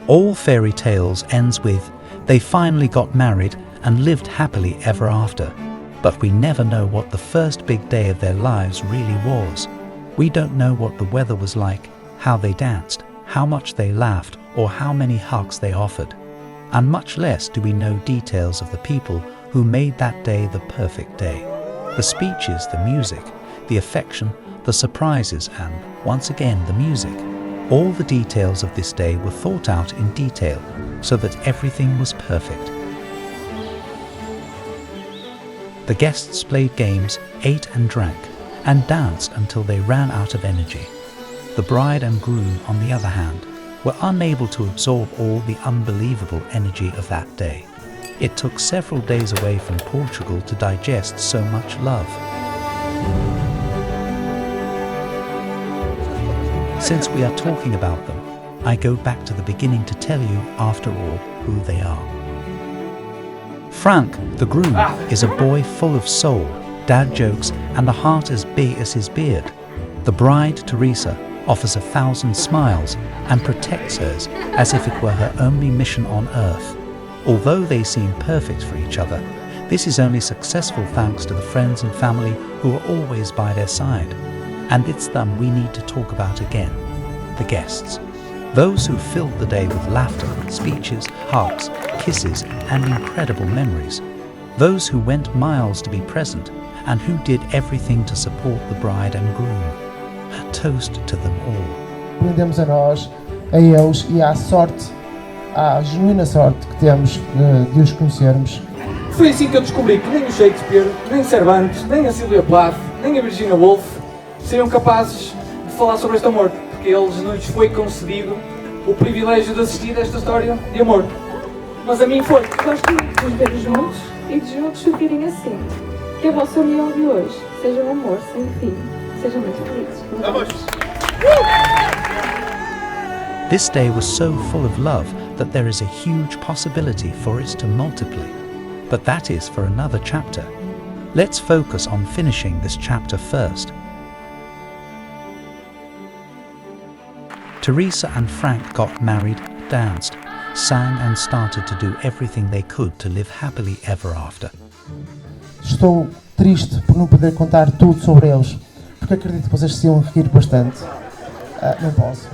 All fairy tales ends with, they finally got married and lived happily ever after. But we never know what the first big day of their lives really was. We don't know what the weather was like, how they danced, how much they laughed, or how many hugs they offered. And much less do we know details of the people who made that day the perfect day. The speeches, the music, the affection, the surprises, and, once again, the music. All the details of this day were thought out in detail so that everything was perfect. The guests played games, ate and drank, and danced until they ran out of energy. The bride and groom, on the other hand, were unable to absorb all the unbelievable energy of that day. It took several days away from Portugal to digest so much love. Since we are talking about them, I go back to the beginning to tell you, after all, who they are. Frank, the groom, is a boy full of soul, dad jokes, and a heart as big as his beard. The bride, Teresa, offers 1,000 smiles and protects hers as if it were her only mission on earth. Although they seem perfect for each other, this is only successful thanks to the friends and family who are always by their side. And it's them we need to talk about again, the guests. Those who filled the day with laughter, speeches, hugs, kisses, and incredible memories. Those who went miles to be present and who did everything to support the bride and groom. A toast to them all. Brindemos a nós, a eles e à sorte, à genuína sorte que temos de os conhecermos. Foi assim que eu descobri que nem o Shakespeare, nem Cervantes, nem a Sylvia Plath, nem a Virginia Woolf seriam capazes de falar sobre este amor, porque eles não lhes foi concedido o privilégio de assistir a esta história de amor. Mas a mim foi. Gosto muito de os ver juntos e de juntos sofrerem assim. Que a vossa união de hoje seja um amor sem fim. Sejam muito felizes. Vamos! This day was so full of love that there is a huge possibility for it to multiply. But that is for another chapter. Let's focus on finishing this chapter first. Teresa and Frank got married, danced, sang and started to do everything they could to live happily ever after. Estou triste por não poder contar tudo sobre eles, porque acredito que vocês se iam rir bastante. Não posso.